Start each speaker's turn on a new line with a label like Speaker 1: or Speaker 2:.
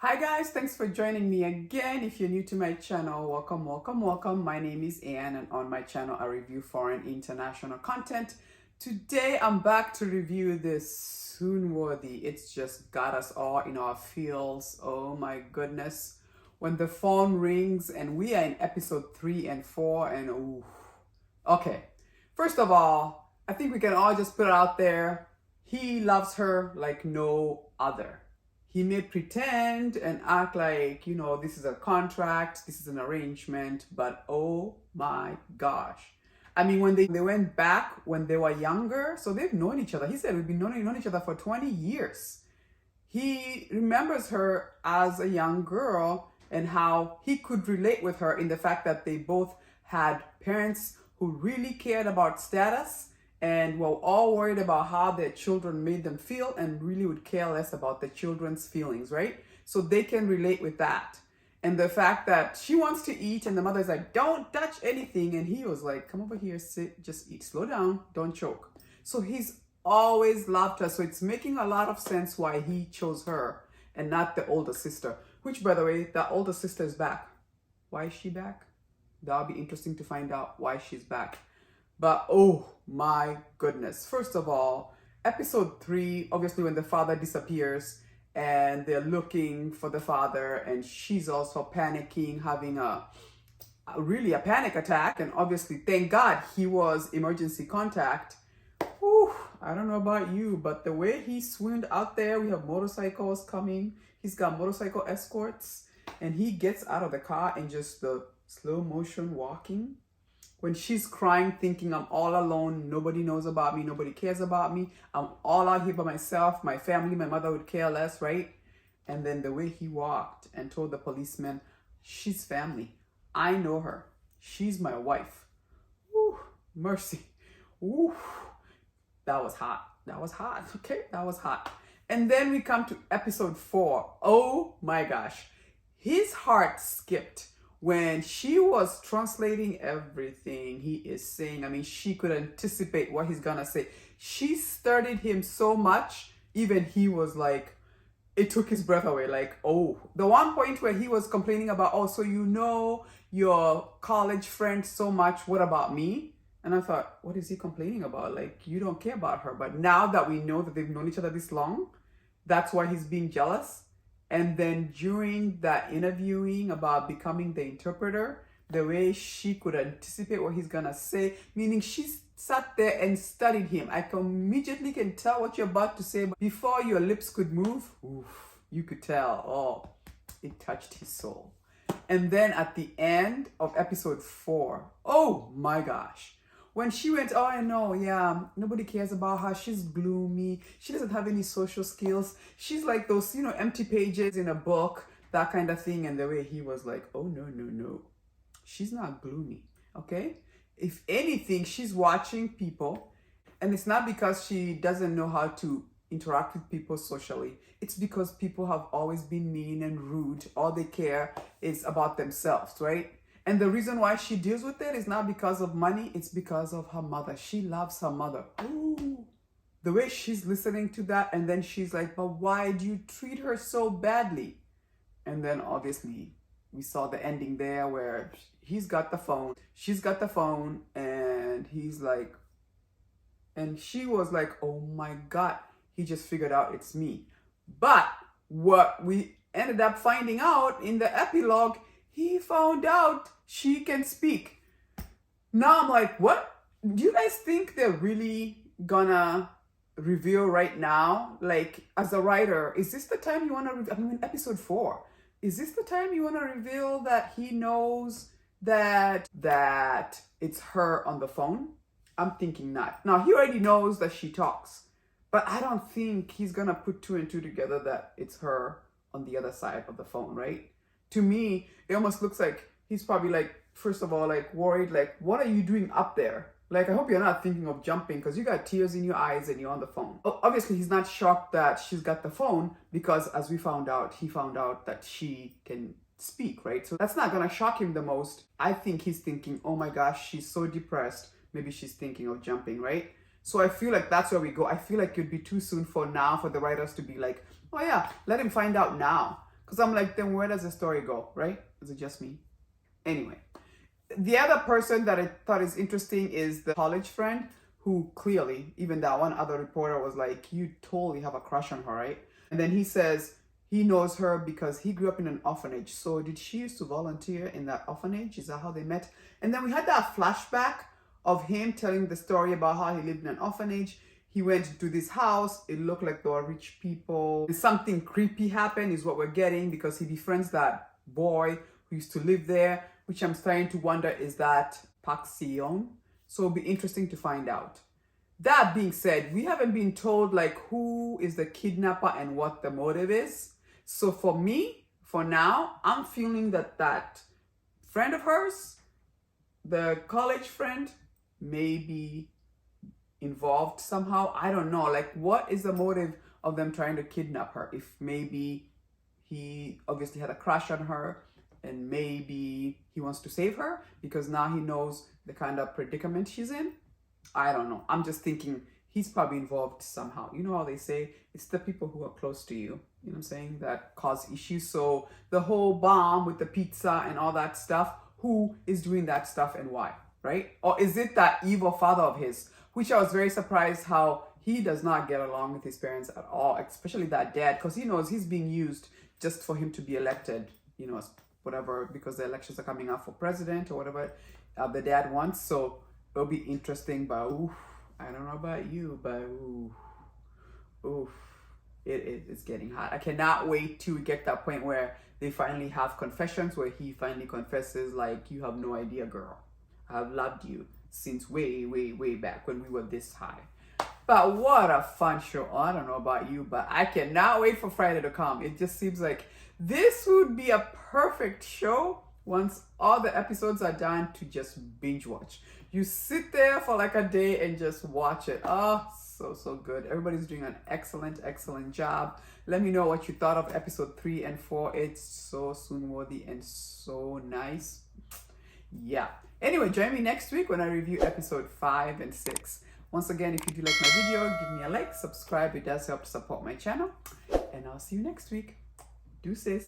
Speaker 1: Hi guys, thanks for joining me again. If you're new to my channel, welcome. My name is Anne and on my channel I review foreign international content. Today I'm back to review this Soonworthy. It's just got us all in our feels. Oh my goodness. When the phone rings and we are in episode 3 and 4 and ooh. Okay, first of all, I think we can all just put it out there. He loves her like no other. He may pretend and act like, this is a contract, this is an arrangement, but oh my gosh. I mean, when they went back when they were younger, so they've known each other. He said we've been known each other for 20 years. He remembers her as a young girl and how he could relate with her in the fact that they both had parents who really cared about status and were all worried about how their children made them feel and really would care less about the children's feelings, right? So they can relate with that. And the fact that she wants to eat and the mother's like, don't touch anything. And he was like, come over here, sit, just eat, slow down, don't choke. So he's always loved her. So it's making a lot of sense why he chose her and not the older sister, which, by the way, that older sister is back. Why is she back? That'll be interesting to find out why she's back. But oh my goodness. First of all, episode 3, obviously when the father disappears and they're looking for the father and she's also panicking, having a panic attack. And obviously, thank God he was emergency contact. Whew, I don't know about you, but the way he swooned out there, we have motorcycles coming. He's got motorcycle escorts and he gets out of the car and just the slow motion walking. When she's crying, thinking I'm all alone, nobody knows about me, nobody cares about me, I'm all out here by myself, my family, my mother would care less, right? And then the way he walked and told the policeman, she's family. I know her. She's my wife. Ooh, mercy. Ooh, that was hot. That was hot. Okay, that was hot. And then we come to episode 4. Oh my gosh. His heart skipped when she was translating everything he is saying. I mean, she could anticipate what he's gonna say. She studied him so much, even he was like, it took his breath away. Like, oh, the one point where he was complaining about, oh, so you know your college friend so much, what about me? And I thought, what is he complaining about? Like, you don't care about her. But now that we know that they've known each other this long, that's why he's being jealous. And then during that interviewing about becoming the interpreter, the way she could anticipate what he's gonna say, meaning she sat there and studied him. I immediately can tell what you're about to say, but before your lips could move, oof, you could tell, oh, it touched his soul. And then at the end of episode 4, oh my gosh, when she went, oh, I know, yeah, nobody cares about her. She's gloomy. She doesn't have any social skills. She's like those, empty pages in a book, that kind of thing. And the way he was like, oh, no. She's not gloomy, okay? If anything, she's watching people. And it's not because she doesn't know how to interact with people socially. It's because people have always been mean and rude. All they care is about themselves, right? And the reason why she deals with it is not because of money, it's because of her mother. She loves her mother. Ooh. The way she's listening to that, and then she's like, but why do you treat her so badly? And then obviously we saw the ending there where he's got the phone, she's got the phone, and he's like, and she was like, oh my God, he just figured out it's me. But what we ended up finding out in the epilogue, he found out she can speak. Now I'm like, what? Do you guys think they're really gonna reveal right now? Like, as a writer, is this the time you wanna reveal? I mean, episode 4. Is this the time you wanna reveal that he knows that it's her on the phone? I'm thinking not. Now, he already knows that she talks. But I don't think he's gonna put 2 and 2 together that it's her on the other side of the phone, right? To me, it almost looks like he's probably like, first of all, like worried, like, what are you doing up there? Like, I hope you're not thinking of jumping because you got tears in your eyes and you're on the phone. Obviously, he's not shocked that she's got the phone because as we found out, he found out that she can speak, right? So that's not gonna shock him the most. I think he's thinking, oh my gosh, she's so depressed. Maybe she's thinking of jumping, right? So I feel like that's where we go. I feel like it'd be too soon for now for the writers to be like, oh yeah, let him find out now. Because I'm like, then where does the story go, right? Is it just me? Anyway, the other person that I thought is interesting is the college friend who clearly, even that one other reporter was like, you totally have a crush on her, right? And then he says he knows her because he grew up in an orphanage. So did she used to volunteer in that orphanage? Is that how they met? And then we had that flashback of him telling the story about how he lived in an orphanage. He went to this house. It looked like there were rich people. Something creepy happened is what we're getting because he befriends that boy who used to live there, which I'm starting to wonder, is that Park Si-young? So it'll be interesting to find out. That being said, we haven't been told like who is the kidnapper and what the motive is. So for me, for now, I'm feeling that that friend of hers, the college friend, may be involved somehow. I don't know. Like, what is the motive of them trying to kidnap her? If maybe he obviously had a crush on her and maybe he wants to save her because now he knows the kind of predicament she's in. I don't know. I'm just thinking he's probably involved somehow. You know how they say it's the people who are close to you, you know what I'm saying, that cause issues. So the whole bomb with the pizza and all that stuff, who is doing that stuff and why, right? Or is it that evil father of his, which I was very surprised how he does not get along with his parents at all, especially that dad, because he knows he's being used just for him to be elected, you know, whatever, because the elections are coming up for president or whatever the dad wants. So it'll be interesting, but oof, I don't know about you, but oof, it's getting hot. I cannot wait to get that point where they finally have confessions, where he finally confesses, like, you have no idea, girl. I've loved you since way, way, way back when we were this high. But what a fun show. I don't know about you, but I cannot wait for Friday to come. It just seems like this would be a perfect show once all the episodes are done to just binge watch. You sit there for like a day and just watch it. Oh, so good. Everybody's doing an excellent job. Let me know what you thought of episode 3 and 4. It's so soon-worthy and so nice. Yeah. Anyway, join me next week when I review episode 5 and 6. Once again, if you do like my video, give me a like, subscribe. It does help to support my channel. And I'll see you next week. Deuces.